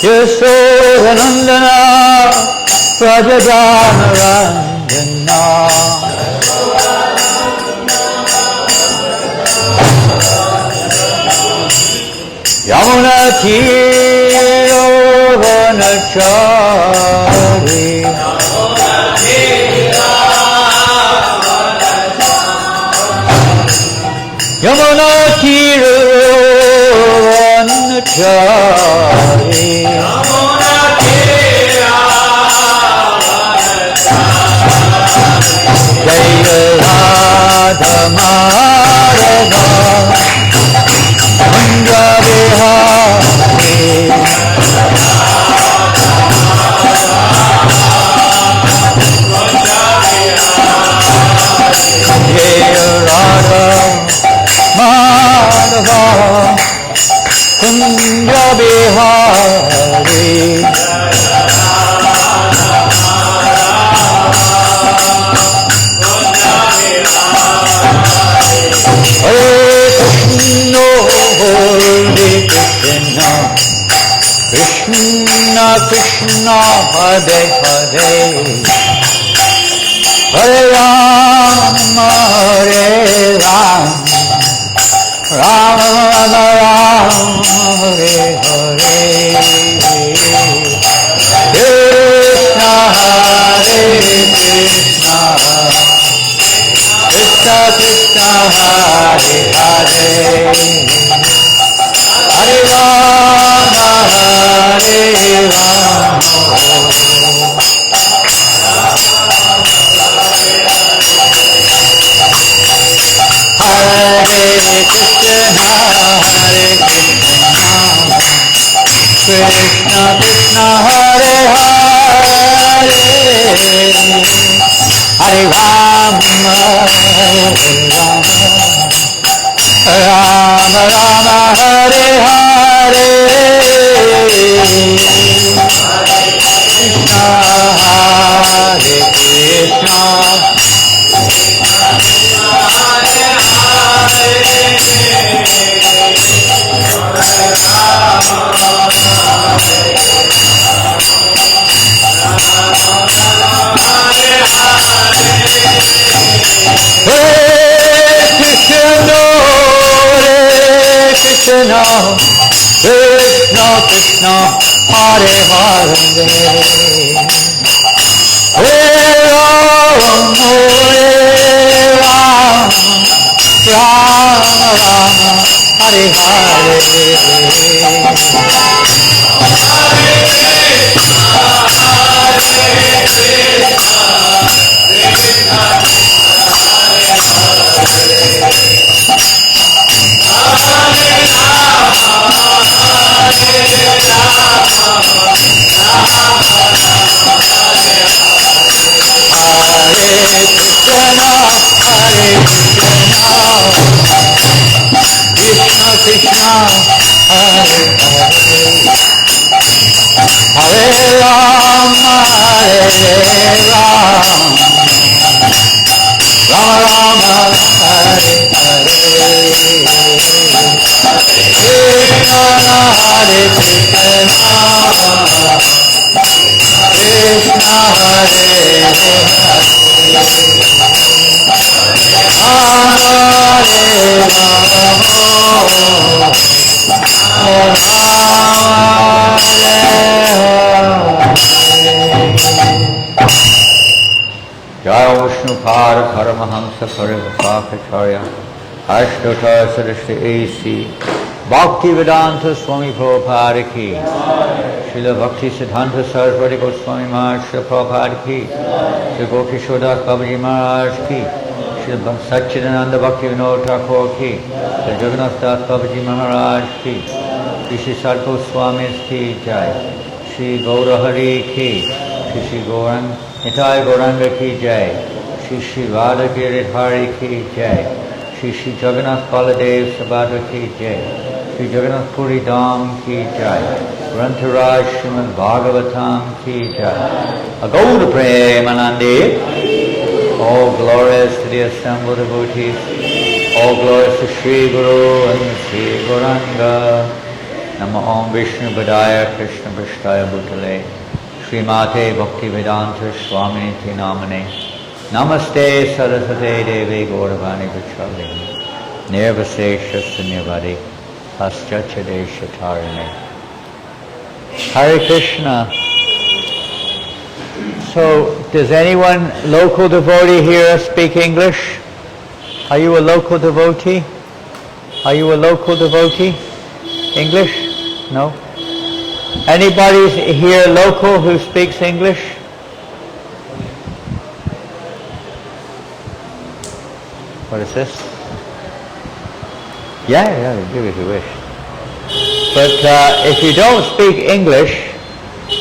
Yasodhanandana Prajadanarandana Yamuna Tirovanachari Yamuna Tirovanachari Jaya Radha Madhava Kunja Vihari Jaya Radha Madhava Kunja Vihari Krishna Krishna Hare Hare Hare Rama Hare Rama Rama Rama Hare Hare Krishna Hare Krishna Krishna Krishna Hare Hare Hare Rama Hare Rama Hare Krishna Krishna Krishna Hare Hare Hare Rama Rama Rama Hare Hare Krishna Hare Krishna Krishna Krishna Krishna Hare Hare Hare Ram Hare Ram Ram Ram Hare Hare Krishna Hare Hare Ram Hare Ram Rama Rama Hare Hare Krishna Hare Krishna Krishna Hare Jaya Vishnu Par Paramahamsa Parivasakacharya Ashtota Sarishti A.C. Bhakti Vedanta Swami Prabhupada Ki Srila Bhakti Siddhanta Saraswati Goswami Maharaj Srila Prabhupada Ki Srila Gokishodas Babaji Maharaj Ki Srila Satchidananda Bhakti Vinod Thakur Ki Srila Jagannath Babaji Maharaj Ki Sri Sadhu Swamis Ki Jai Sri Gaurahari Ki Sri Gaurang Nitai Gauranga Ki Jai Sri Radha Giridhari Ki Jai Sri Jagannath Baladev Sabhadra Ki Jai Sri Jagannath Puri Dham Ki Jai Grantaraj Srimad Bhagavatam Ki Jai Gaura Premanande. All glories to the assembled devotees, all glories to Sri Guru and Sri Gauranga, Namo Om Vishnu Padaya Krishna Prasthaya Bhutale Srimate Bhaktivedanta Swami Niti Namane Namaste Saraswate Devi Gauravani Vachalini Nirvasesha Sunyavadi Paschachadesha Tarine. Hare Krishna. So, does anyone, local devotee here, speak English? Are you a local devotee? Are you a local devotee? English? No? Anybody here local who speaks English? What is this? Yeah, do if you wish. But if you don't speak English,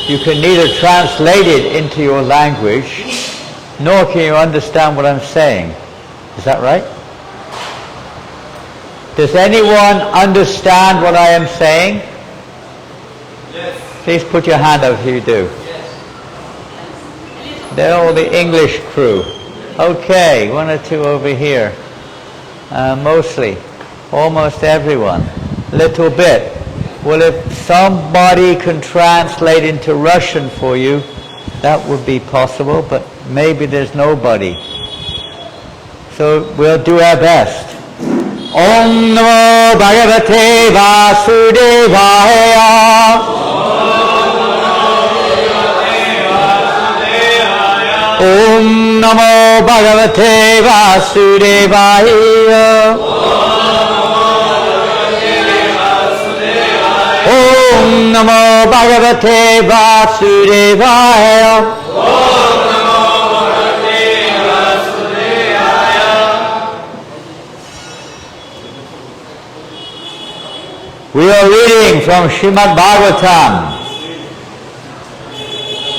you can neither translate it into your language, nor can you understand what I'm saying. Is that right? Does anyone understand what I am saying? Yes. Please put your hand up if you do. Yes. They're all the English crew. Okay, one or two over here. Mostly. Almost everyone. Little bit. Well, if somebody can translate into Russian for you, that would be possible, but maybe there's nobody. So we'll do our best. Om Namo Bhagavate Vasudevaya. Om Namo Bhagavate Vasudevaya. Om Namo Bhagavate Vasudevaya. We are reading from Srimad Bhagavatam,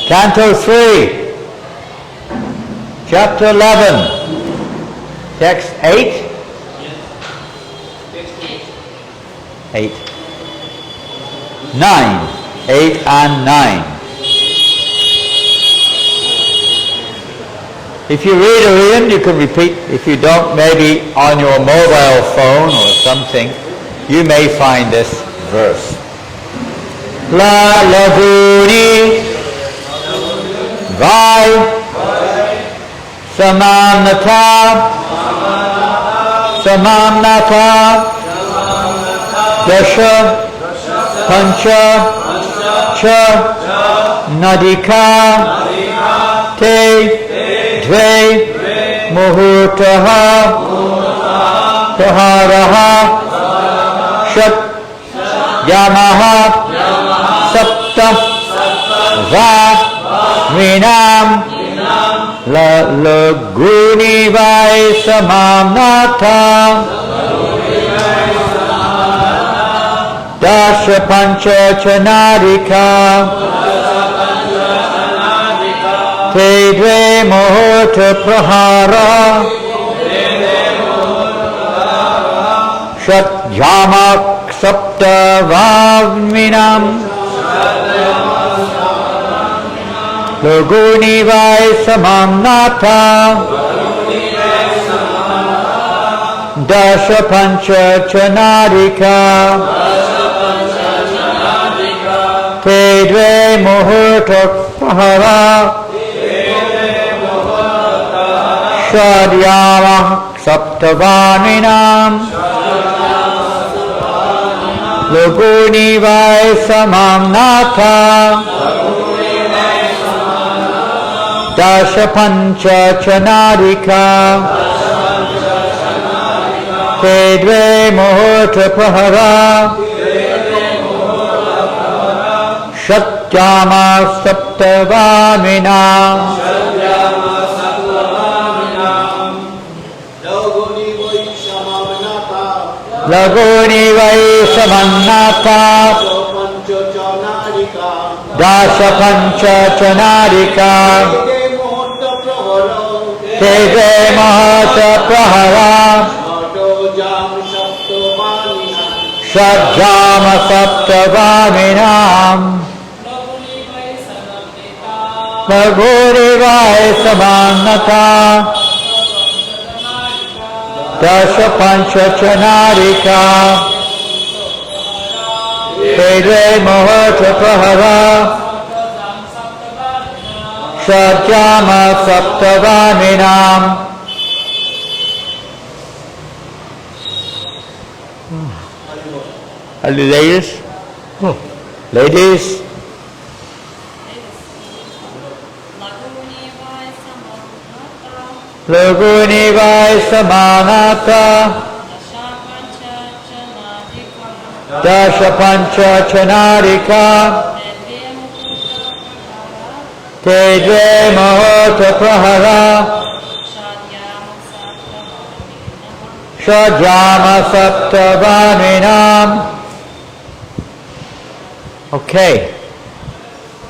Canto 3, Chapter 11, Text 8? 8. 9. 8 and 9. If you read a hymn, you can repeat. If you don't, maybe on your mobile phone or something, you may find this verse. La Laguni Vai Samamnata Dasha Pancha Cha Nadika Te Dve Muhurtaha Taharaha Shat Yamaha Sapta Va Vinam La Laguni Vai Samamnata Dasha Pancha Chanadika Te Dve Muhurta Prahara Shat Yamak Sapta Vavminam Laguni Vai Samamnata Dasha Pancha Chanadika Te Dve Muhurta Prahara Shad Yamak Sapta Vavminam Laguni Vai Samamnata Dasha Pancha Chanadika Te Dve Muhurta Prahara Shatyama Sapta Vamina Laguni Vai Samamnata Dasha Pancha Chanadika Te Dve Muhurta Prahara Shadjama Sapta Vaminam Laguni Vai Samamnata Dasha Pancha Chanadika Kedve Muhurta Prahara Shajama Saptavaninam. Are the ladies? Oh. Ladies? Laguni Vai Samanata Dasha Pancha Chanarika Tedve Mahota Prahara Shajama Saptavaninam. Okay.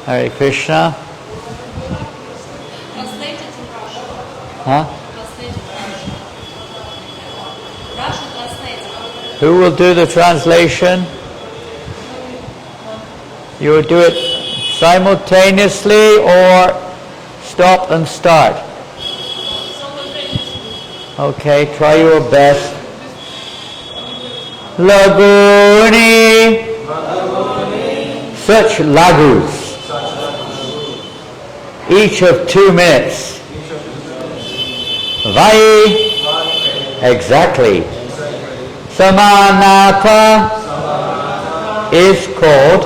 Hare Krishna. Translated to Russian. Huh? Translated to Russian. Russian translated. Who will do the translation? You will do it simultaneously or stop and start? Okay, try your best. Laguni. Such lagus. Each of 2 minutes. Vai. Exactly. Samanata is called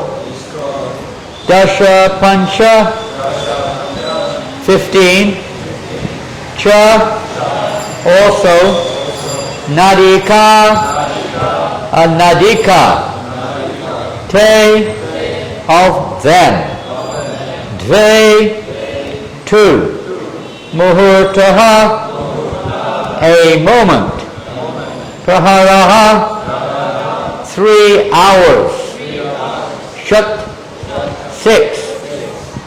Dasha Pancha 15. Cha also Nadika and Nadika. Te of them. Dve 2. Muhurtaha a moment. Praharaha 3 hours. Shat 6.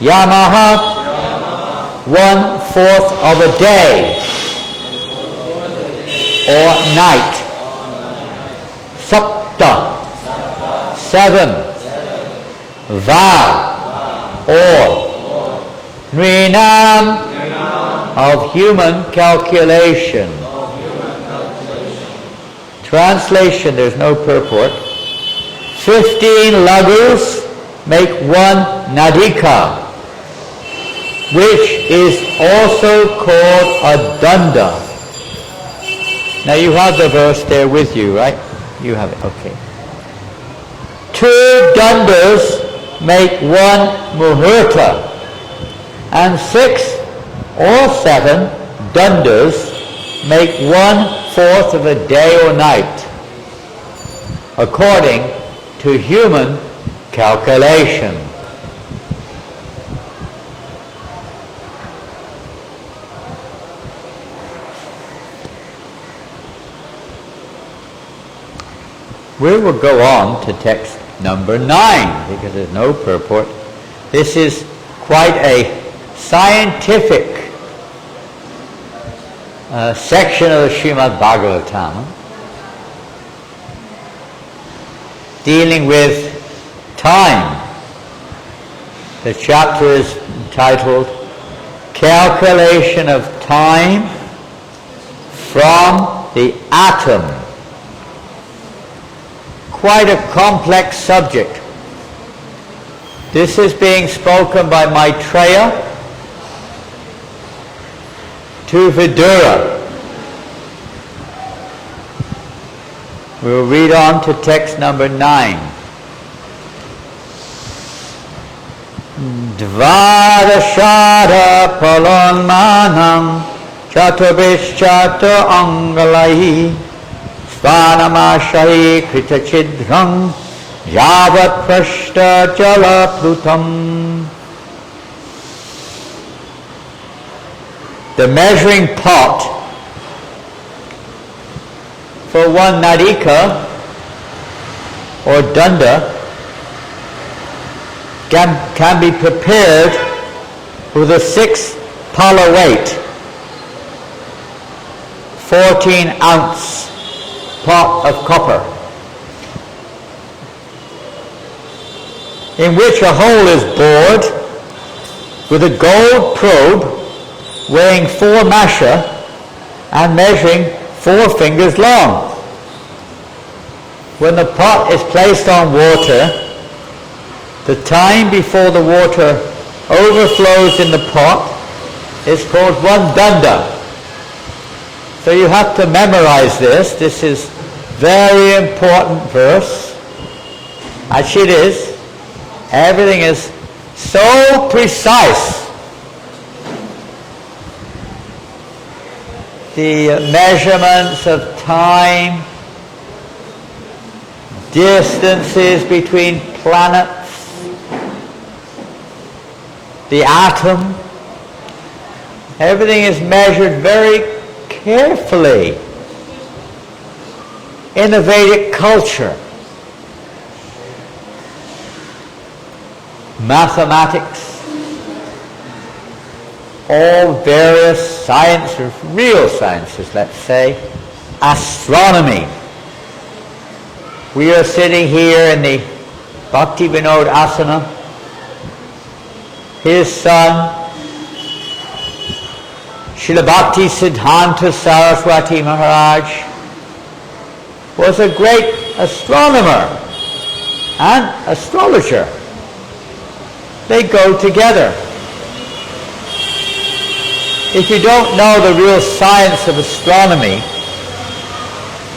Yamaha 1/4 of a day or night. Sapta 7. Va or Nrinam of human calculation. Translation, there's no purport. 15 lagus make 1 nadika, which is also called a danda. Now you have the verse there with you, right? You have it, okay. 2 dandas make 1 muhurta, and 6 or 7 dandas make 1/4 of a day or night, according to human calculation. We will go on to text number 9 because there's no purport. This is quite a scientific section of the Srimad Bhagavatam dealing with time. The chapter is entitled Calculation of Time from the Atom. Quite a complex subject. This is being spoken by Maitreya to Vidura. We'll read on to text number 9. Dvadashara palonmanam chaturvishchata angalai Svanamashai kritachidram yavat prashta jala plutam. The measuring pot for 1 nadika or danda can be prepared with a 6 pala weight, 14-ounce pot of copper, in which a hole is bored with a gold probe weighing 4 masha and measuring 4 fingers long. When the pot is placed on water, The time before the water overflows in the pot is called one danda. So you have to memorize this. This is very important verse. Actually it is. Everything is so precise. The measurements of time, distances between planets, the atom, everything is measured very carefully in the Vedic culture. Mathematics, all various sciences, real sciences, let's say, astronomy. We are sitting here in the Bhakti Vinod Asana. His son, Srila Bhakti Siddhanta Saraswati Maharaj, was a great astronomer and astrologer. They go together. If you don't know the real science of astronomy,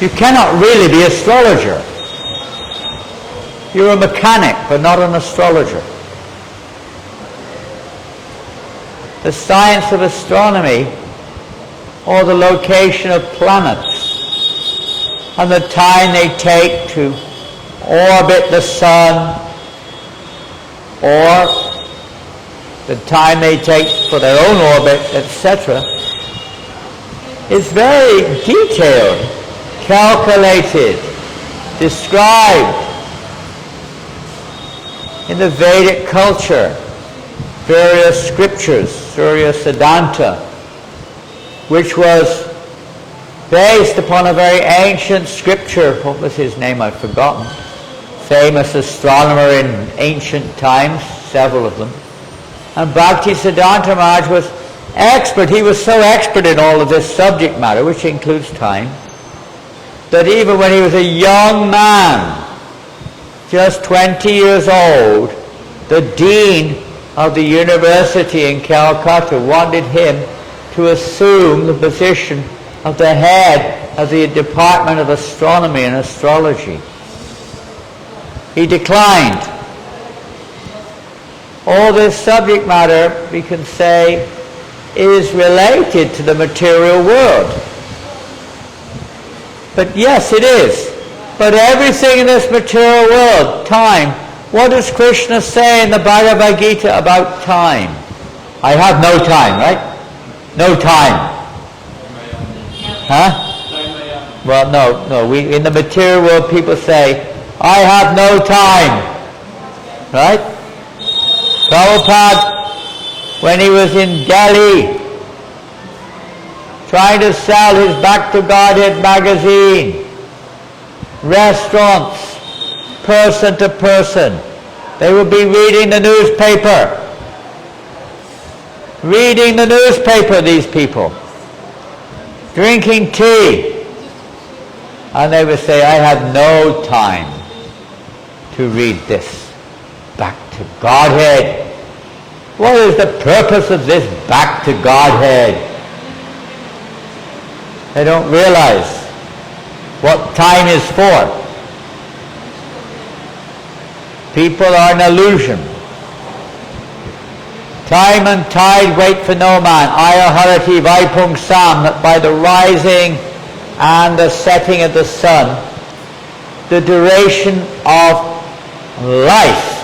you cannot really be an astrologer. You're a mechanic, but not an astrologer. The science of astronomy, or the location of planets, and the time they take to orbit the sun, or the time they take for their own orbit, etc., is very detailed, calculated, described in the Vedic culture, various scriptures, Surya Siddhanta, which was based upon a very ancient scripture. What was his name? I've forgotten. Famous astronomer in ancient times, several of them. And Bhakti Siddhanta Maharaj was expert. He was so expert in all of this subject matter, which includes time, that even when he was a young man, just 20 years old, the dean of the university in Calcutta wanted him to assume the position of the head of the Department of Astronomy and Astrology. He declined. All this subject matter, we can say, is related to the material world. But yes, it is. But everything in this material world, time, what does Krishna say in the Bhagavad Gita about time? I have no time, right? No time. Huh? Well, no. In the material world, people say, I have no time. Right? Prabhupada, when he was in Delhi, trying to sell his Back to Godhead magazine, restaurants, person to person, they would be reading the newspaper. Reading the newspaper, these people. Drinking tea. And they would say, I have no time to read this Back to Godhead. What is the purpose of this Back to Godhead? They don't realize what time is for. People are an illusion. Time and tide wait for no man. Aya harati vaipung sam, that by the rising and the setting of the sun, the duration of life,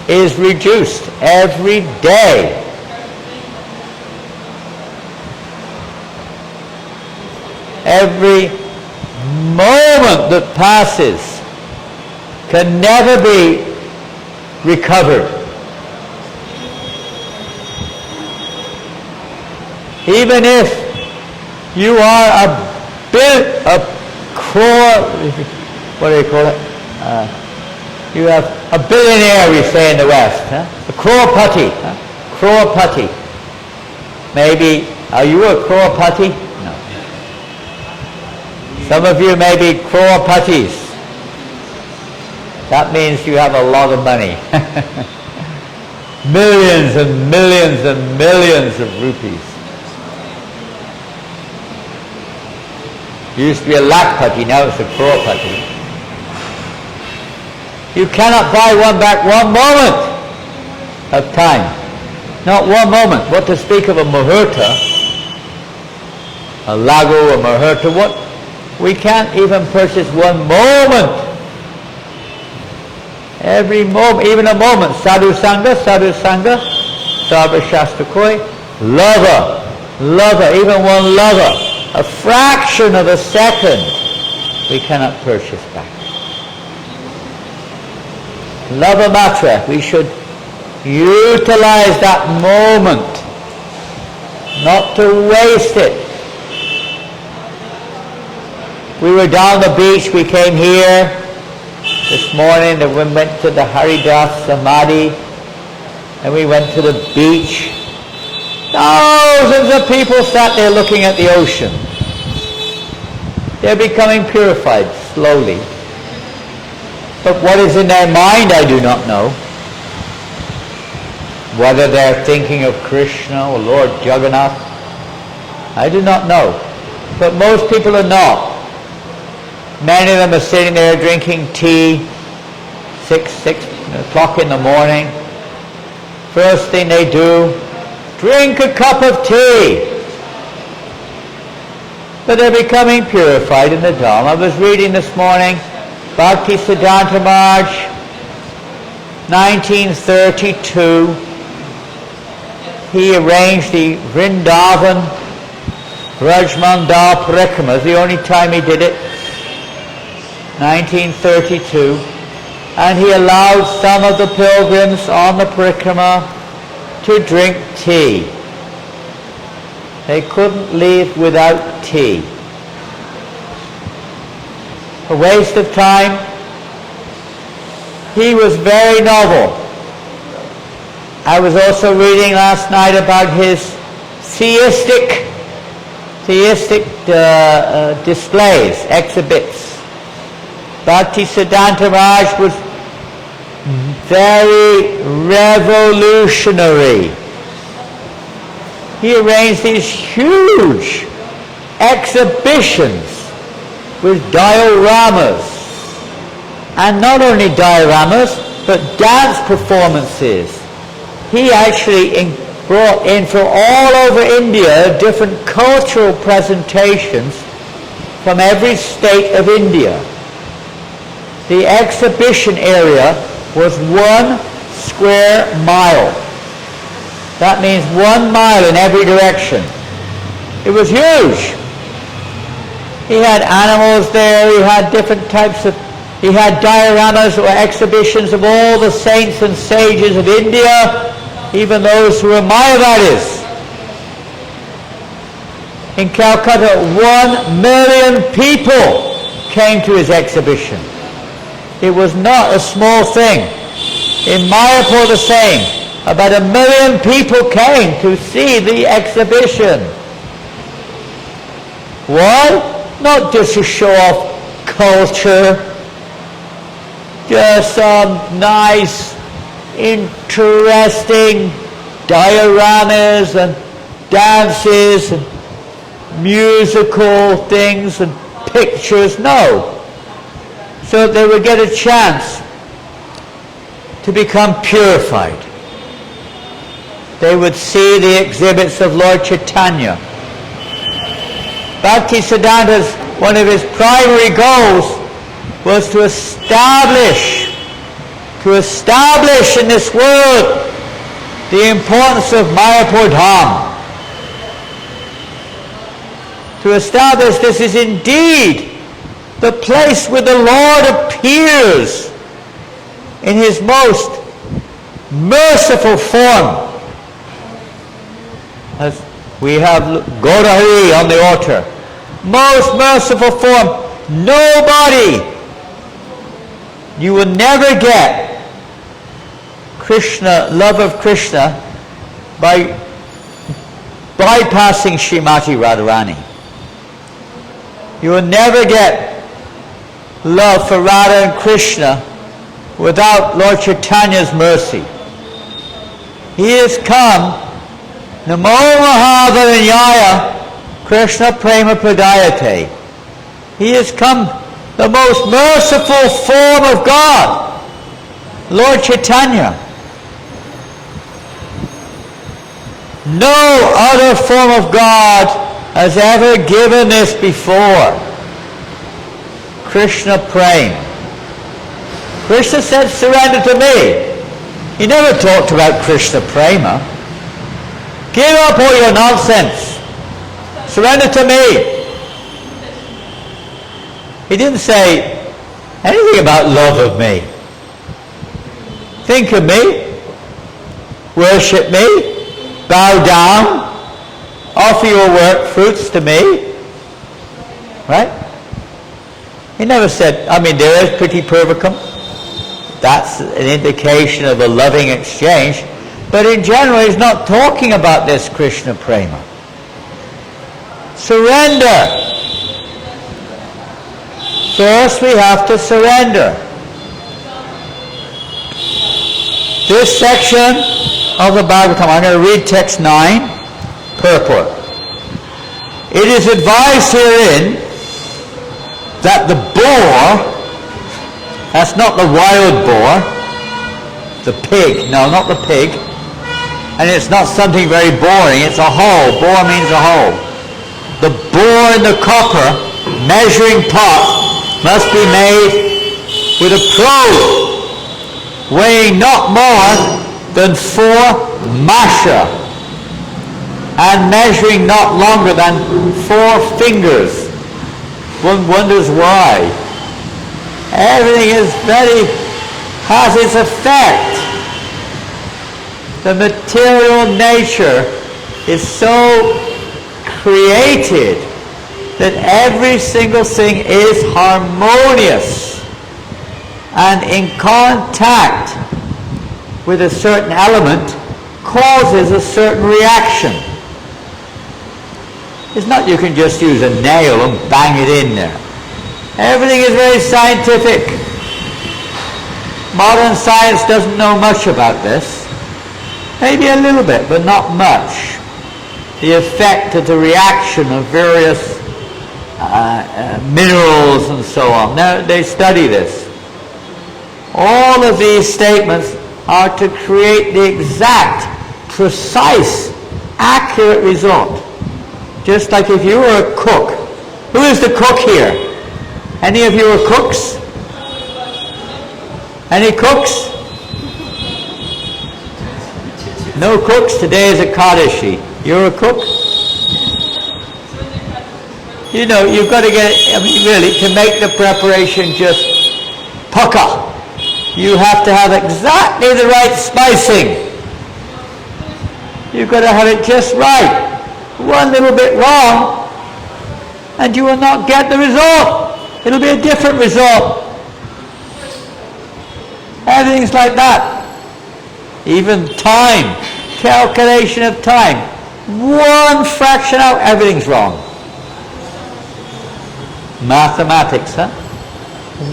is reduced every day. Every moment that passes can never be recovered. Even if you are a crore, what do you call it? You have a billionaire, we say in the West, huh? A crorepati, huh? Crorepati. Maybe, are you a crorepati? No. Some of you may be crorepatis. That means you have a lot of money. Millions and millions and millions of rupees. It used to be a lakpati, now it's a crorepati. You cannot buy one back one moment of time. Not one moment. What to speak of a muhurta, a lagu, a muhurta, what? We can't even purchase one moment. Every moment, even a moment. Sadhu Sangha, Sarva Shastra Koi, lover, even one lover. A fraction of a second we cannot purchase back. Lava matra, we should utilize that moment, not to waste it. We were down the beach, we came here this morning, and we went to the Haridas Samadhi, and we went to the beach. Thousands of people sat there looking at the ocean. They're becoming purified slowly. But what is in their mind, I do not know. Whether they're thinking of Krishna or Lord Jagannath, I do not know. But most people are not. Many of them are sitting there drinking tea, 6 o'clock in the morning. First thing they do, drink a cup of tea. But they're becoming purified in the Dharma. I was reading this morning, Bhakti Siddhanta Maharaj, 1932, he arranged the Vrindavan Rajmandal Parikrama. It's the only time he did it, 1932, and he allowed some of the pilgrims on the Parikrama to drink tea. They couldn't leave without tea. A waste of time. He was very noble. I was also reading last night about his theistic displays, exhibits. Bhakti Siddhanta Maharaj was very revolutionary. He arranged these huge exhibitions with dioramas, and not only dioramas, but dance performances. He actually brought in from all over India different cultural presentations from every state of India. The exhibition area was 1 square mile. That means 1 mile in every direction. It was huge. He had animals there, he had different types of, he had dioramas or exhibitions of all the saints and sages of India, even those who were Mayavadis. In Calcutta, 1 million people came to his exhibition. It was not a small thing. In Mayapur the same. About 1 million people came to see the exhibition. Why? Not just to show off culture, just some nice, interesting dioramas and dances and musical things and pictures. No. So they would get a chance to become purified. They would see the exhibits of Lord Chaitanya. Bhakti Siddhanta's, one of his primary goals was to establish in this world the importance of Mayapur Dham. To establish this is indeed the place where the Lord appears in his most merciful form. As we have Gaurahari on the altar. Most merciful form. Nobody, you will never get Krishna, love of Krishna, by bypassing Srimati Radharani. You will never get love for Radha and Krishna without Lord Chaitanya's mercy. He has come, Namo Mahavarinyaya Krishna Prema Pradayate. He has come, the most merciful form of God, Lord Chaitanya. No other form of God has ever given this before. Krishna Prema. Krishna said, surrender to me. He never talked about Krishna Prema. Give up all your nonsense. Surrender to me. He didn't say anything about love of me. Think of me. Worship me. Bow down. Offer your work fruits to me. Right? He never said, there is Priti Purvakam. That's an indication of a loving exchange. But in general, he's not talking about this Krishna Prema. Surrender. First, we have to surrender. This section of the Bhagavatam, I'm going to read text 9, purport. It is advised herein that the boar, that's not the wild boar, the pig, no, not the pig, and it's not something very boring, it's a hole. Boar means a hole. The boar in the copper measuring pot must be made with a probe weighing not more than 4 masha and measuring not longer than 4 fingers. One wonders why. Everything has its effect. The material nature is so created that every single thing is harmonious and in contact with a certain element causes a certain reaction. It's not you can just use a nail and bang it in there. Everything is very scientific. Modern science doesn't know much about this. Maybe a little bit, but not much. The effect of the reaction of various minerals and so on. Now, they study this. All of these statements are to create the exact, precise, accurate result. Just like if you were a cook. Who is the cook here? Any of you are cooks? Any cooks? No cooks? Today is a Kadashi. You're a cook? You know, you've got to get, really, to make the preparation just pucka. You have to have exactly the right spicing. You've got to have it just right. One little bit wrong, and you will not get the result. It'll be a different result. Everything's like that. Even time, calculation of time. One fraction out, everything's wrong. Mathematics, huh?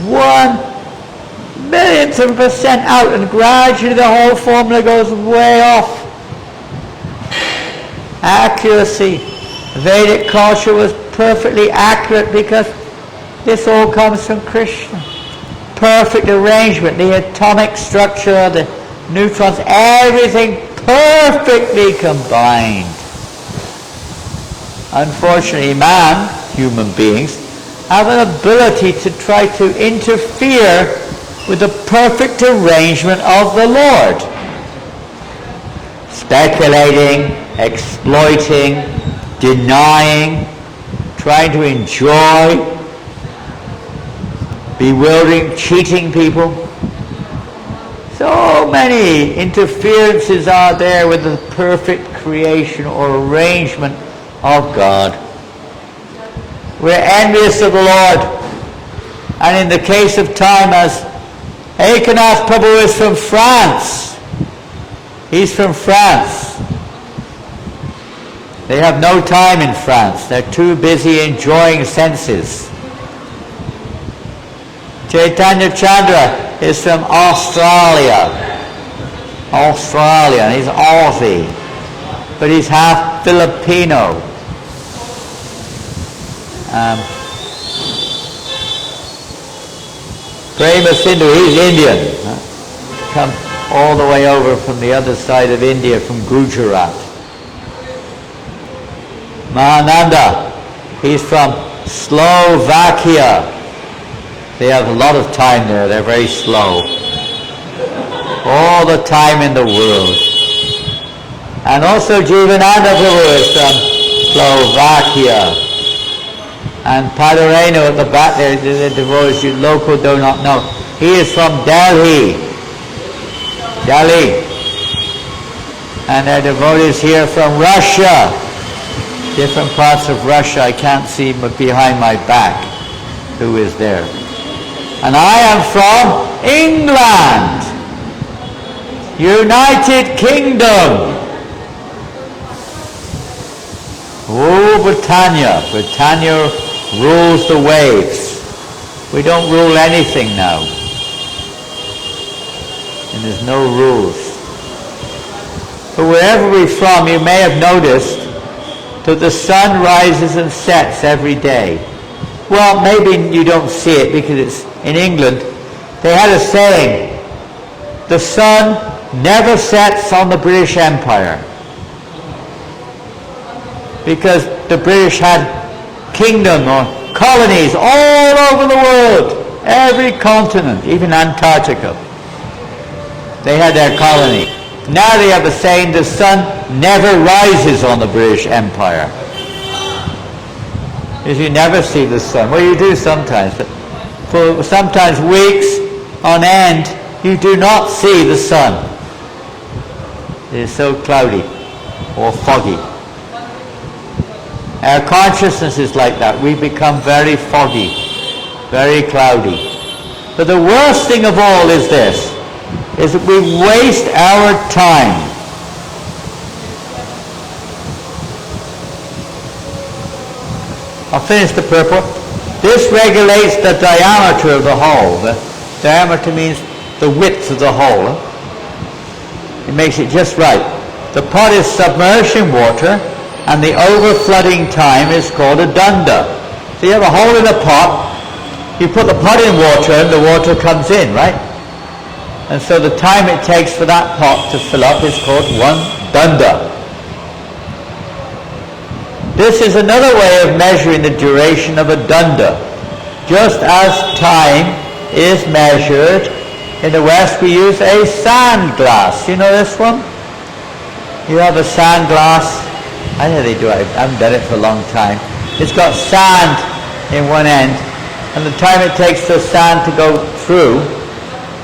1 millionth of a percent out, and gradually the whole formula goes way off. Accuracy. Vedic culture was perfectly accurate because this all comes from Krishna. Perfect arrangement, the atomic structure, the neutrons, everything perfectly combined. Unfortunately, human beings, have an ability to try to interfere with the perfect arrangement of the Lord. Speculating, exploiting, denying, trying to enjoy, bewildering, cheating people. So many interferences are there with the perfect creation or arrangement of God. We're envious of the Lord. And in the case of time, as Jagannath Puri is from France. He's from France. They have no time in France. They're too busy enjoying senses. Chaitanya Chandra is from Australia. And he's Aussie, but he's half Filipino. Prema Sindhu, he's Indian. Come all the way over from the other side of India, from Gujarat. Mahananda, he's from Slovakia. They have a lot of time there, they're very slow. All the time in the world. And also Jivananda Prabhu is from Slovakia. And Padareno at the back there, the devotees you local do not know. He is from Delhi. And there are devotees here from Russia. Different parts of Russia, I can't see behind my back who is there. And I am from England, United Kingdom. Oh, Britannia. Britannia rules the waves. We don't rule anything now. And there's no rules. But wherever we're from, you may have noticed that the sun rises and sets every day. Well, maybe you don't see it because it's in England. They had a saying, the sun never sets on the British Empire. Because the British had kingdom or colonies all over the world, every continent, even Antarctica. They had their colony. Now they have a saying, the sun never rises on the British Empire. Because you never see the sun. Well, you do sometimes, but for sometimes weeks on end, you do not see the sun. It is so cloudy or foggy. Our consciousness is like that. We become very foggy, very cloudy. But the worst thing of all is this, is that we waste our time. I'll finish the purport. This regulates the diameter of the hole. The diameter means the width of the hole. It makes it just right. The pot is submerged in water, and the overflooding time is called a dunda. So you have a hole in a pot, you put the pot in water, and the water comes in, right? And so the time it takes for that pot to fill up is called one dunda. This is another way of measuring the duration of a dunda. Just as time is measured, in the West we use a sand glass. You know this one? You have a sand glass. I know they do it. I haven't done it for a long time. It's got sand in one end, and the time it takes for sand to go through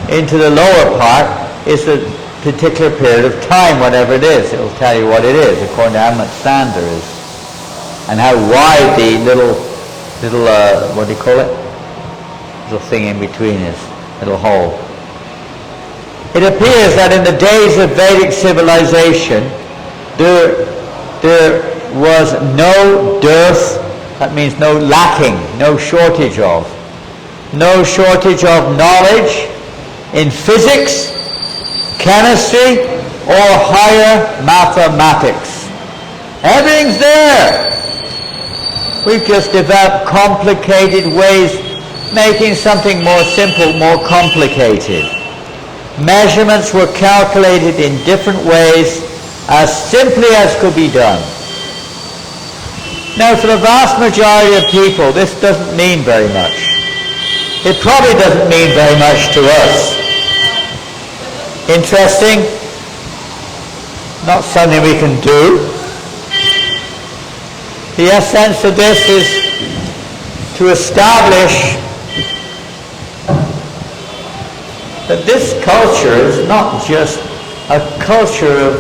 into the lower part is a particular period of time, whatever it is. It will tell you what it is, according to how much sand there is, and how wide the little what do you call it? Little thing in between is, little hole. It appears that in the days of Vedic civilization, there was no dearth, that means no lacking, no shortage of knowledge in physics, chemistry, or higher mathematics. Everything's there. We've just developed complicated ways, making something more simple, more complicated. Measurements were calculated in different ways, as simply as could be done. Now, for the vast majority of people, this doesn't mean very much. It probably doesn't mean very much to us. Interesting? Not something we can do. The essence of this is to establish that this culture is not just a culture of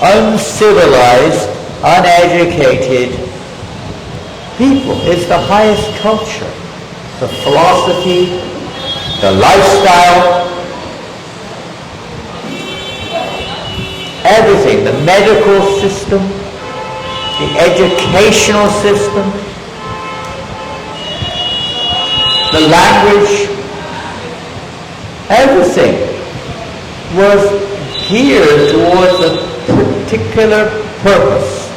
uncivilized, uneducated people. It's the highest culture. The philosophy, the lifestyle, everything, the medical system, the educational system, the language, Everything was geared towards a particular purpose.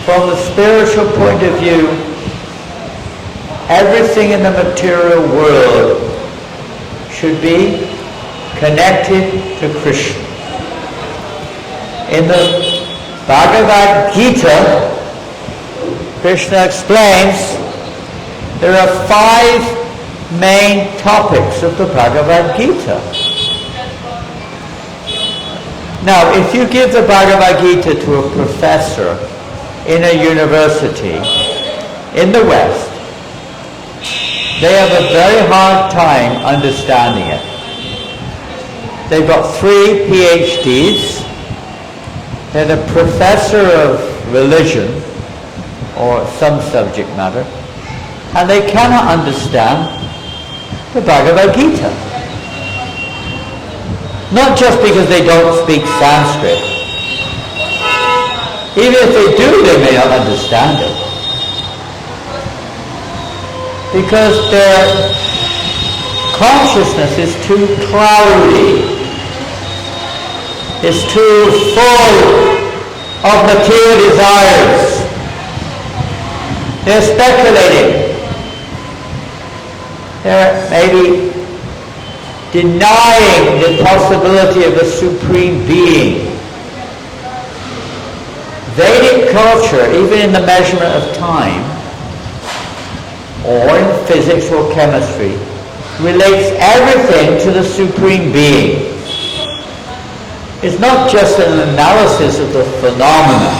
From the spiritual point of view, everything in the material world should be connected to Krishna. In the Bhagavad Gita, Krishna explains there are 5 main topics of the Bhagavad Gita. Now, if you give the Bhagavad Gita to a professor in a university in the West, they have a very hard time understanding it. They've got 3 PhDs. They're the professor of religion or some subject matter, and they cannot understand the Bhagavad Gita. Not just because they don't speak Sanskrit. Even if they do, they may not understand it. Because their consciousness is too cloudy. It's too full of material desires. They're speculating. They're maybe denying the possibility of a supreme being. Vedic culture, even in the measurement of time, or in physics or chemistry, relates everything to the supreme being. It's not just an analysis of the phenomena.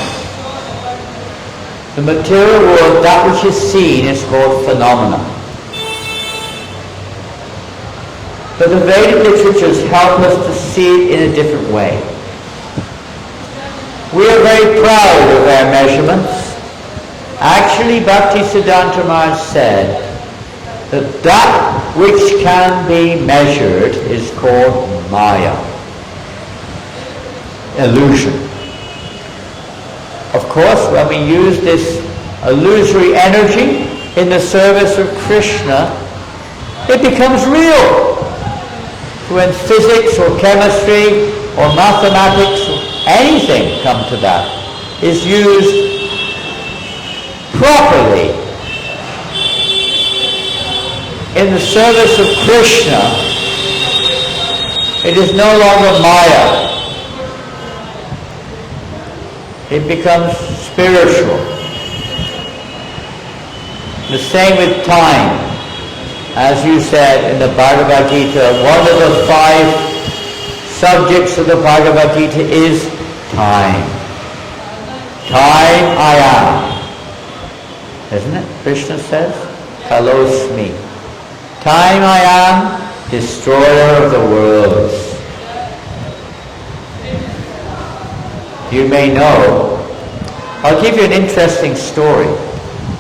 The material world, that which is seen, is called phenomena. But the Vedic literatures help us to see it in a different way. We are very proud of our measurements. Actually, Bhaktisiddhanta Maharaj said that that which can be measured is called Maya. Illusion. Of course, when we use this illusory energy in the service of Krishna, it becomes real. When physics or chemistry or mathematics or anything come to that is used properly in the service of Krishna, it is no longer Maya. It becomes spiritual. The same with time. As you said in the Bhagavad Gita, one of the 5 subjects of the Bhagavad Gita is time. Time I am. Isn't it? Krishna says, Kalosmi. Time I am, destroyer of the worlds. You may know. I'll give you an interesting story.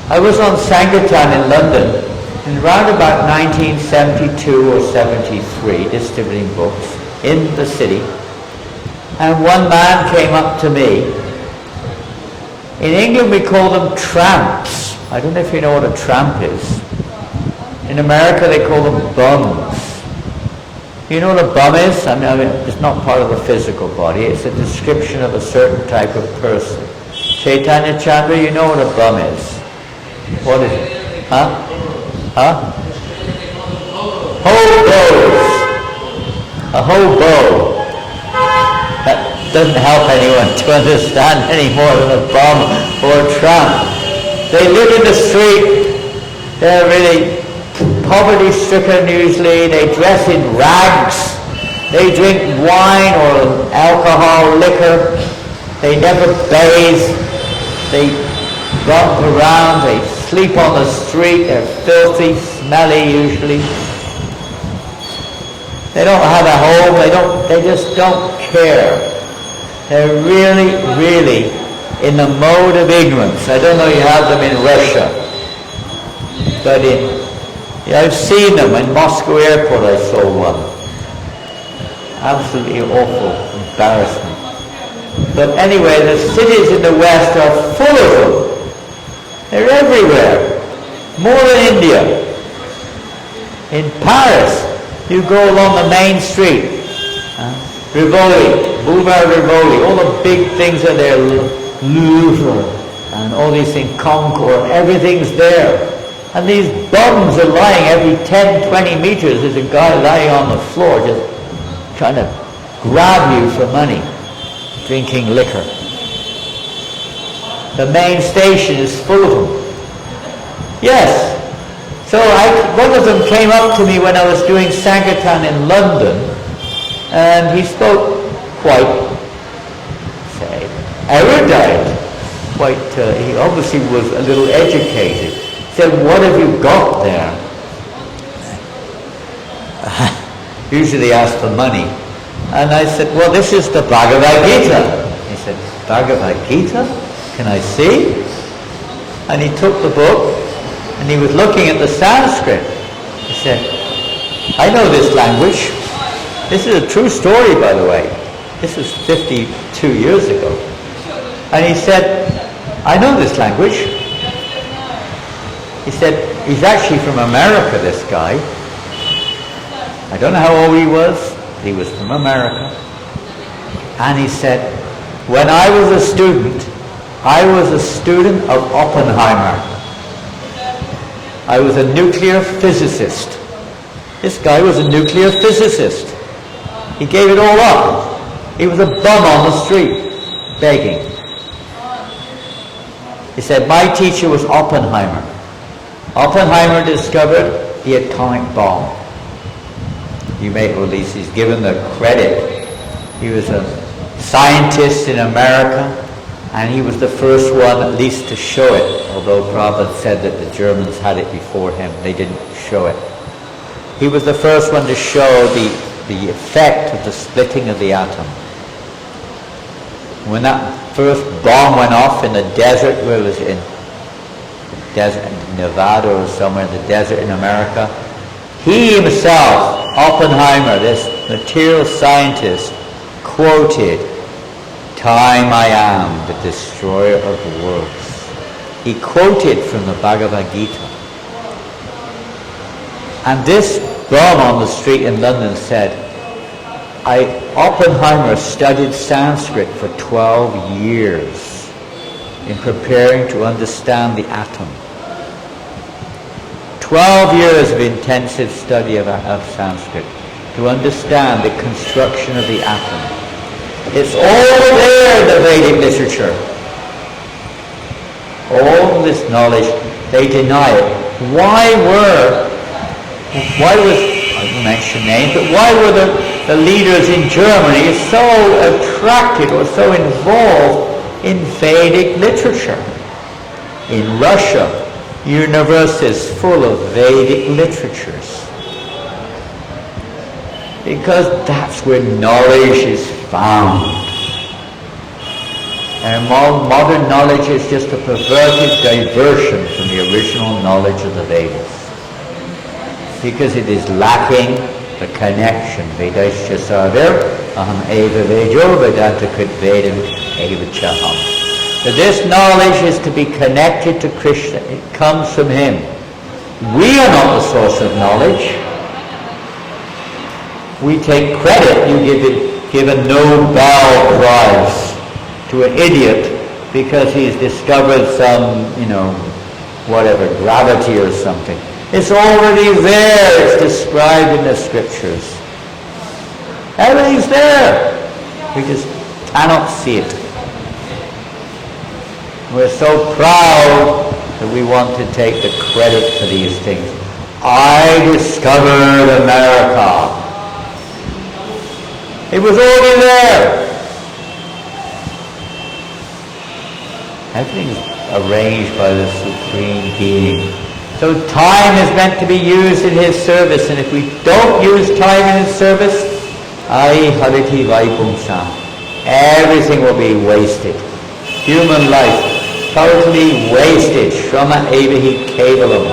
I was on Sankirtan in London in around about 1972 or 73, distributing books in the city. And one man came up to me. In England we call them tramps. I don't know if you know what a tramp is. In America they call them bums. You know what a bum is? I mean, it's not part of the physical body. It's a description of a certain type of person. Chaitanya Chandra, you know what a bum is? What is it? Huh? Huh? Hobos. A hobo. That doesn't help anyone to understand any more than a bum or a tramp. They live in the street. They're really poverty-stricken usually. They dress in rags. They drink wine or alcohol, liquor. They never bathe. They romp around. They sleep on the street. They're filthy, smelly usually. They don't have a home. They just don't care. They're really, really in the mode of ignorance. I don't know you have them in Russia, but I've seen them in Moscow airport. I saw one. Absolutely awful embarrassment. But anyway, the cities in the West are full of them. They're everywhere. More than India. In Paris, you go along the main street, Rivoli, Boulevard Rivoli, all the big things are there, Louvre, and all these things, Concord, everything's there. And these bums are lying every 10, 20 meters. There's a guy lying on the floor just trying to grab you for money, drinking liquor. The main station is full of them. Yes. So one of them came up to me when I was doing Sankirtan in London, and he spoke quite, say, erudite. He obviously was a little educated. He said, "What have you got there?" Usually they ask for money. And I said, "Well, this is the Bhagavad Gita." He said, "Bhagavad Gita? Can I see?" And he took the book, and he was looking at the Sanskrit. He said, "I know this language. This is a true story, by the way. This was 52 years ago." And he said, "I know this language." He said, he's actually from America, this guy. I don't know how old he was. He was from America. And he said, "When I was a student of Oppenheimer. I was a nuclear physicist." This guy was a nuclear physicist. He gave it all up. He was a bum on the street, begging. He said, "My teacher was Oppenheimer. Oppenheimer discovered the atomic bomb." You may, or at least he's given the credit. He was a scientist in America, and he was the first one at least to show it, although Prabhupada said that the Germans had it before him. They didn't show it. He was the first one to show the effect of the splitting of the atom. When that first bomb went off in the desert, where it was in Nevada or somewhere in the desert in America, he himself, Oppenheimer, this material scientist, quoted, "Time I am, the destroyer of worlds." He quoted from the Bhagavad Gita. And this bum on the street in London said, Oppenheimer studied Sanskrit for 12 years in preparing to understand the atom. 12 years of intensive study of Sanskrit to understand the construction of the atom. It's all there in the Vedic literature. All this knowledge, they deny it. Why was, I won't mention names, but why were the leaders in Germany so attracted or so involved in Vedic literature? In Russia, universities full of Vedic literatures. Because that's where knowledge is found. And modern knowledge is just a perverted diversion from the original knowledge of the Vedas. Because it is lacking the connection. Vedasya sarvir aham eva vejo vedanta krit vedam eva chaham. So this knowledge is to be connected to Krishna. It comes from Him. We are not the source of knowledge. We take credit. You give a Nobel Prize to an idiot because he's discovered some, whatever, gravity or something. It's already there. It's described in the scriptures. Everything's there. We just cannot see it. We're so proud that we want to take the credit for these things. I discovered America. It was already there. Everything's arranged by the Supreme Being. So time is meant to be used in His service, and if we don't use time in His service, ai hariti vaipumsam, everything will be wasted. Human life, totally wasted. Shrama evahi kevalam.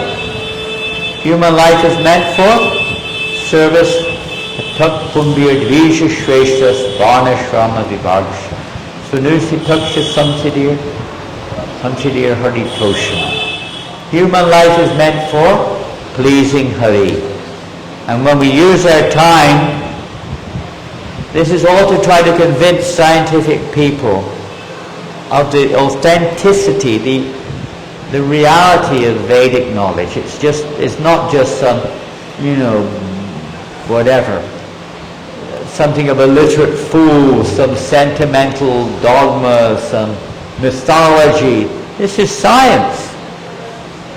Human life is meant for service. Tak pumbir dvisha shreshtas vana shrama vibhagsha. Sunusi taksha samsidir haritosha. Human life is meant for pleasing Hari. And when we use our time, this is all to try to convince scientific people of the authenticity, the reality of Vedic knowledge. It's not just some, whatever, something of a literate fool, some sentimental dogma, some mythology. This is science.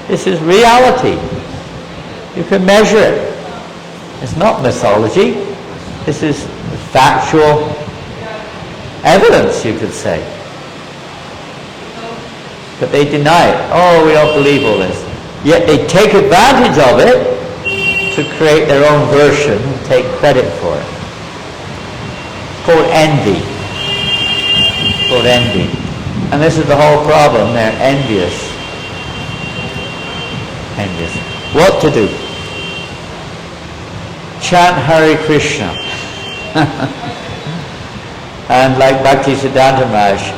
This is reality. You can measure it. It's not mythology. This is factual evidence, you could say. But they deny it. Oh, we don't believe all this. Yet they take advantage of it to create their own version and take credit for it. It's called envy. It's called envy. And this is the whole problem. They're envious. Envious. What to do? Chant Hare Krishna. And like Bhaktisiddhanta Maharaj,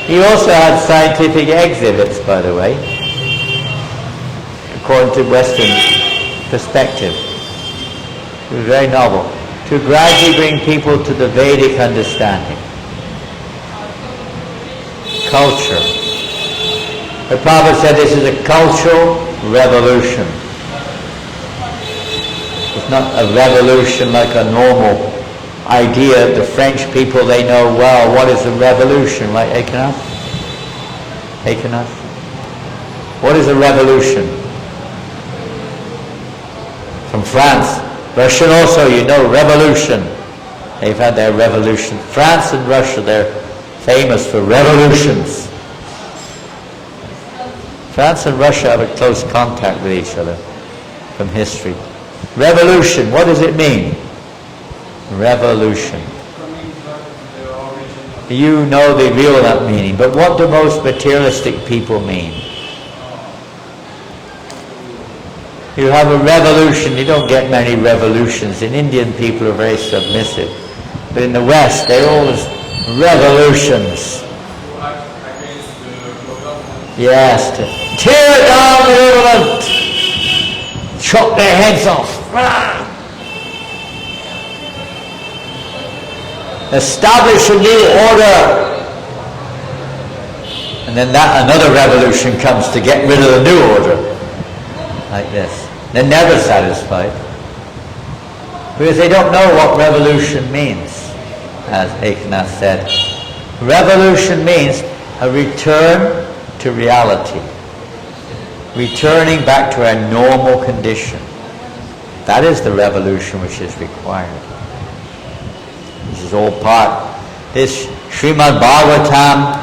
he also had scientific exhibits, by the way, according to Western perspective. It was very novel, to gradually bring people to the Vedic understanding. Culture. The Prophet said this is a cultural revolution. It's not a revolution like a normal idea. The French people, they know well what is a revolution, right, Ekanath? Ekanath? What is a revolution? From France. Russian also, revolution. They've had their revolution. France and Russia, they're famous for revolutions. France and Russia have a close contact with each other from history. Revolution, what does it mean? Revolution. You know the real meaning, but what do most materialistic people mean? You have a revolution. You don't get many revolutions. In Indian, people are very submissive. But in the West, they're always revolutions. Yes, to tear down the government, chop their heads off. Establish a new order. And then another revolution comes to get rid of the new order. Like this. They're never satisfied. Because they don't know what revolution means, as Ekanath said. Revolution means a return to reality. Returning back to our normal condition. That is the revolution which is required. This is all part. This Srimad Bhagavatam,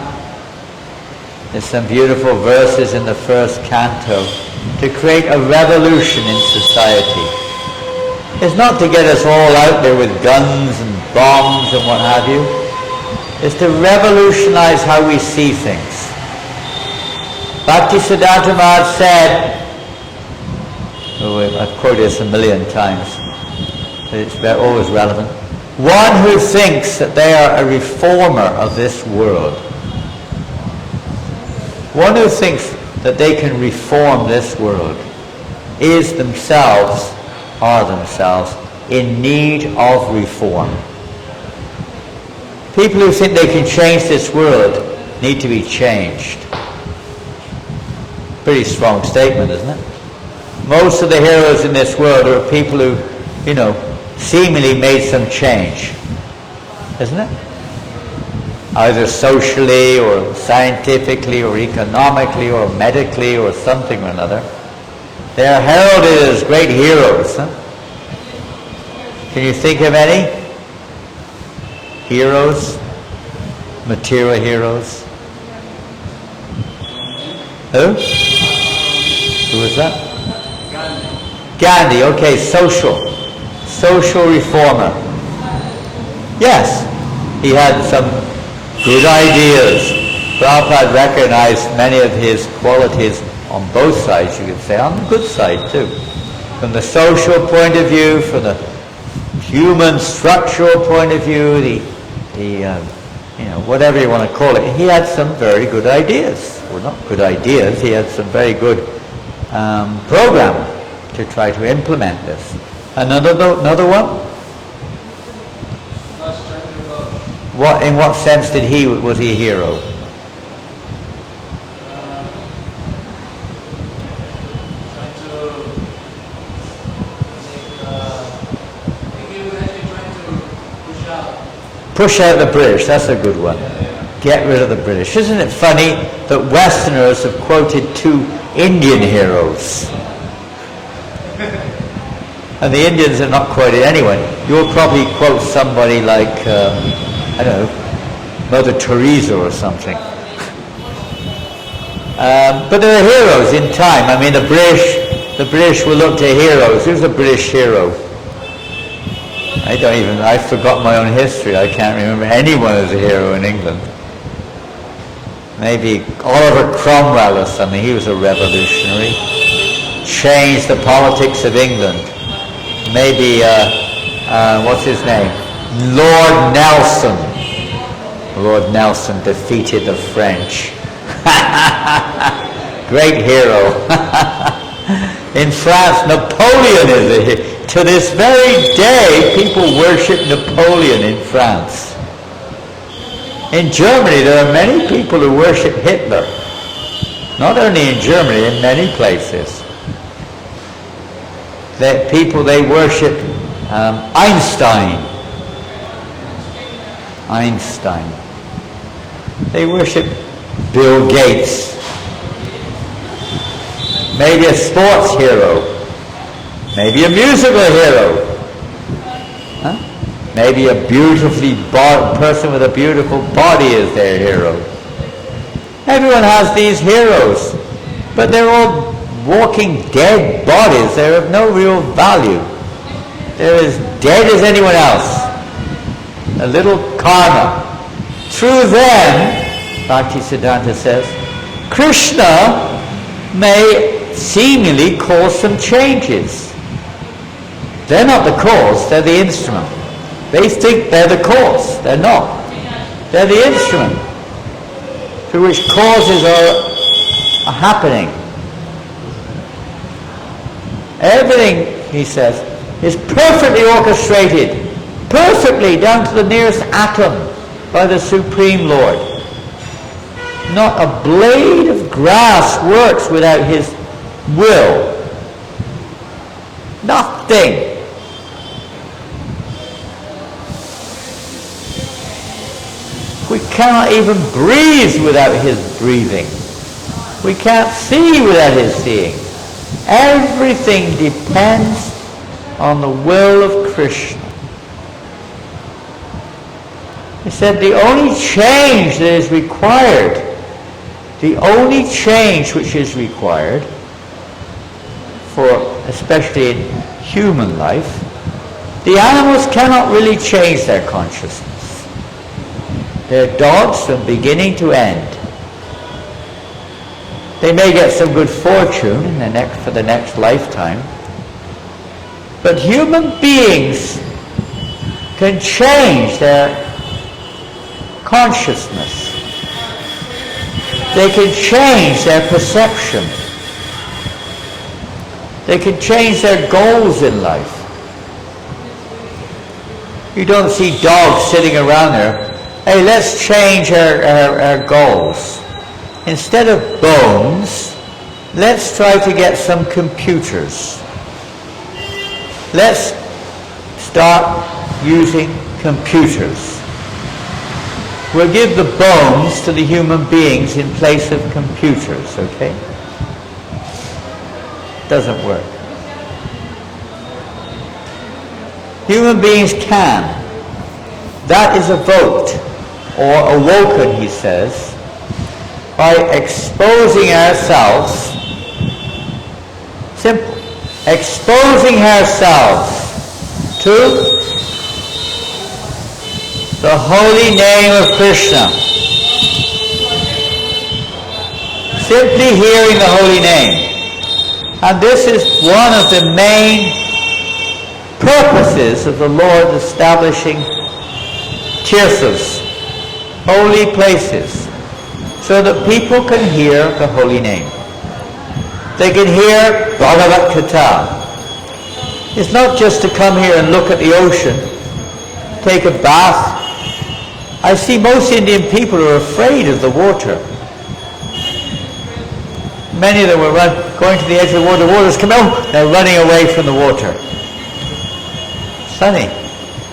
there's some beautiful verses in the first canto to create a revolution in society. It's not to get us all out there with guns and bombs and what have you. It's to revolutionize how we see things. Bhaktisiddhanta Maharaj said, I've quoted this a million times, but it's always relevant. One who thinks that they are a reformer of this world, one who thinks that they can reform this world, is themselves in need of reform. People who think they can change this world need to be changed. Pretty strong statement, isn't it? Most of the heroes in this world are people who, seemingly made some change, isn't it? Either socially or scientifically or economically or medically or something or another. They are heralded as great heroes. Huh? Can you think of any? Heroes? Material heroes? Who? Who was that? Gandhi, okay, social reformer. Yes, he had some good ideas. Prabhupada recognized many of his qualities on both sides, you could say, on the good side too. From the social point of view, from the human structural point of view, whatever you want to call it, he had some very good ideas. Well, not good ideas, he had some very good program to try to implement this. Another one? In what sense was he a hero? Push out the British, that's a good one. Get rid of the British. Isn't it funny that Westerners have quoted 2 Indian heroes? And the Indians are not quoted anyway. You'll probably quote somebody like, I don't know, Mother Teresa or something. But there are heroes in time. I mean, the British will look to heroes. Who's a British hero? I forgot my own history. I can't remember anyone as a hero in England. Maybe Oliver Cromwell or something. He was a revolutionary. Changed the politics of England. Maybe, what's his name? Lord Nelson. Lord Nelson defeated the French. Great hero. In France, Napoleon is a hero. To this very day, people worship Napoleon in France. In Germany, there are many people who worship Hitler. Not only in Germany, in many places. They worship Einstein. They worship Bill Gates. Maybe a sports hero. Maybe a musical hero. Huh? Maybe a person with a beautiful body is their hero. Everyone has these heroes, but they're all walking dead bodies. They're of no real value. They're as dead as anyone else. A little karma. Through them, Bhaktisiddhanta says, Krishna may seemingly cause some changes. They're not the cause, they're the instrument. They think they're the cause. They're not. They're the instrument through which causes are happening. Everything, he says, is perfectly orchestrated, perfectly down to the nearest atom by the Supreme Lord. Not a blade of grass works without his will. Nothing. We cannot even breathe without his breathing. We can't see without his seeing. Everything depends on the will of Krishna. He said the only change that is required, the only change which is required for, especially in human life, the animals cannot really change their consciousness. They're dogs from beginning to end. They may get some good fortune for the next lifetime, but human beings can change their consciousness. They can change their perception. They can change their goals in life. You don't see dogs sitting around there, hey, let's change our goals. Instead of bones, let's try to get some computers. Let's start using computers. We'll give the bones to the human beings in place of computers, okay? Doesn't work. Human beings can. That is evoked or awoken, he says, by exposing ourselves, simple, exposing ourselves to the holy name of Krishna. Simply hearing the holy name. And this is one of the main purposes of the Lord establishing tirthas, holy places, so that people can hear the holy name. They can hear Bhagavad Gita. It's not just to come here and look at the ocean, take a bath. I see most Indian people are afraid of the water. Many of them were going to the edge of the water. The water's come out, they're running away from the water. Funny.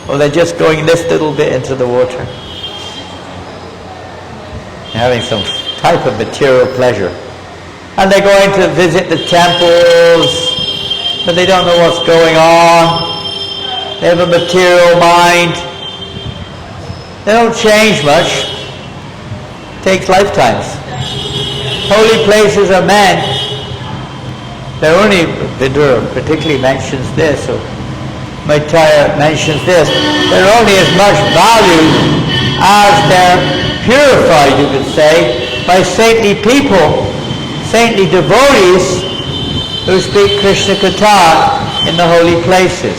Or they're just going this little bit into the water. They're having some type of material pleasure. And they're going to visit the temples, but they don't know what's going on. They have a material mind. They don't change much. It takes lifetimes. Holy places are meant. Vidura particularly mentions this, or Maitreya mentions this. They're only as much valued as they're purified, you could say, by saintly people, saintly devotees who speak Krishna Katha in the holy places.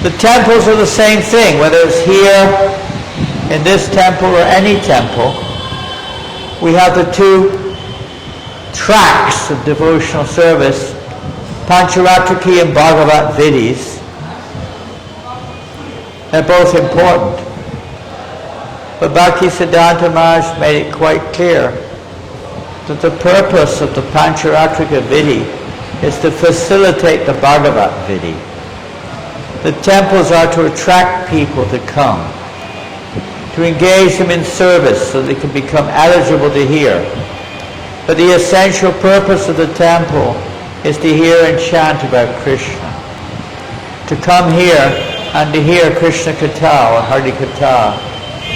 The temples are the same thing, whether it's here, in this temple, or any temple. We have the two tracks of devotional service, Pancharatriki and Bhagavat Vidis. They're both important. But Bhaktisiddhanta Maharaj made it quite clear that the purpose of the Pancharatrika Vidi is to facilitate the Bhagavat Vidi. The temples are to attract people to come, to engage them in service so they can become eligible to hear. But the essential purpose of the temple is to hear and chant about Krishna. To come here and to hear Krishna Katha or Hari Katha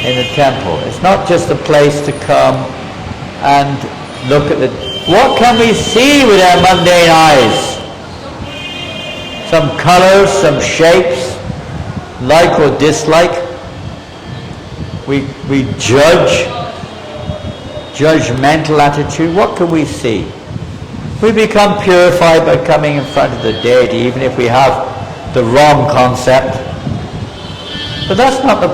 in the temple. It's not just a place to come and look at what can we see with our mundane eyes? Some colors, some shapes, like or dislike. We judge, judgmental attitude. What can we see? We become purified by coming in front of the deity, even if we have the wrong concept. But that's not the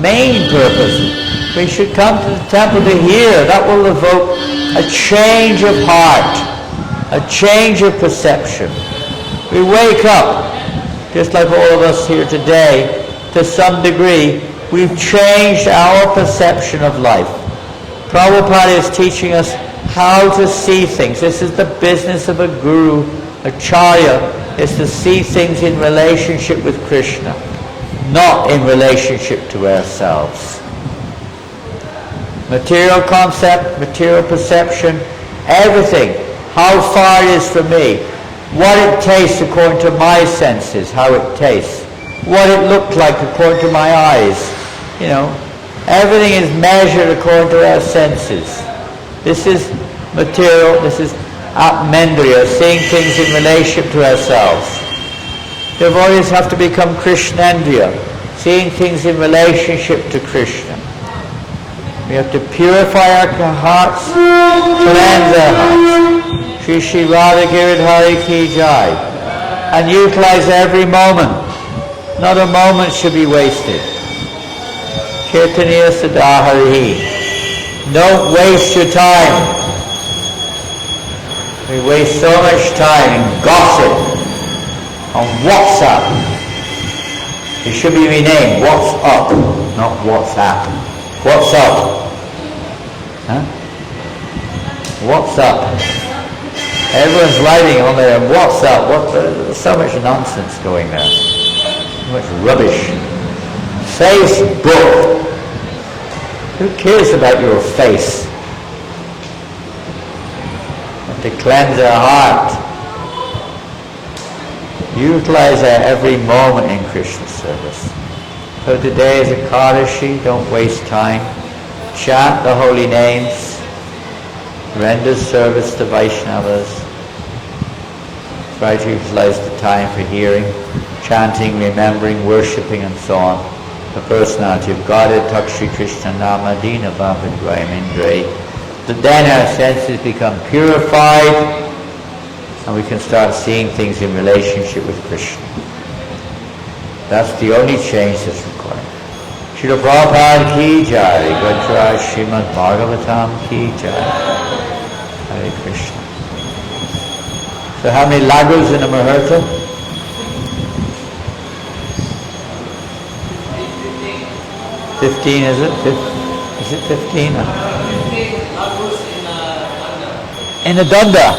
main purpose. We should come to the temple to hear. That will evoke a change of heart, a change of perception. We wake up, just like all of us here today, to some degree. We've changed our perception of life. Prabhupada is teaching us how to see things. This is the business of a guru, acharya, is to see things in relationship with Krishna, not in relationship to ourselves. Material concept, material perception, everything, how far it is from me, what it tastes according to my senses, how it tastes, what it looked like according to my eyes. You know, everything is measured according to our senses. This is material, this is atmendriya, seeing things in relationship to ourselves. Devotees have to become krishnendriya, seeing things in relationship to Krishna. We have to purify our hearts, cleanse our hearts. Shri Shri Radha Giridhari Ki Jai. And utilize every moment. Not a moment should be wasted. Kirtaniya Sadahari. Don't waste your time. We waste so much time in gossip, on WhatsApp. It should be renamed What's Up, not WhatsApp. What's up? Huh? What's up? Everyone's writing on there, what's up? There's so much nonsense going there. So much rubbish. Facebook. Who cares about your face? To cleanse our heart. Utilize our every moment in Krishna service. So today is Ekadashi, don't waste time. Chant the holy names. Render service to Vaishnavas. Try to utilize the time for hearing, chanting, remembering, worshipping, and so on. The personality of Godhead, Tak Shri Krishna Nama Dina Bhavadvayam Indre. Then our senses become purified and we can start seeing things in relationship with Krishna. That's the only change that's required. Srila Prabhupada Ki Jai, Gajraj Srimad Bhagavatam Ki Jai. Hare Krishna. So how many lagus in a Muhurta? 15, is it? Is it 15? In the dunda.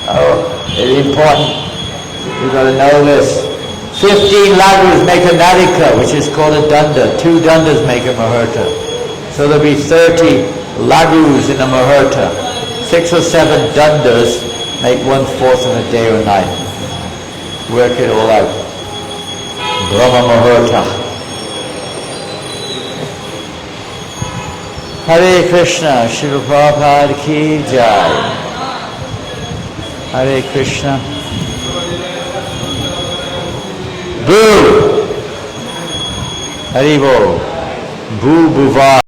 Oh, very important. You've got to know this. 15 ladus make a narika, which is called a dunda. 2 dundas make a muhurta. So there'll be 30 ladus in a muhurta. 6 or 7 dundas make 1/4 of a day or night. Work it all out. Brahma muhurta. Hare Krishna, Srila Prabhupada ki jai. Hare Krishna. Boo! Haribo. Boo Buva.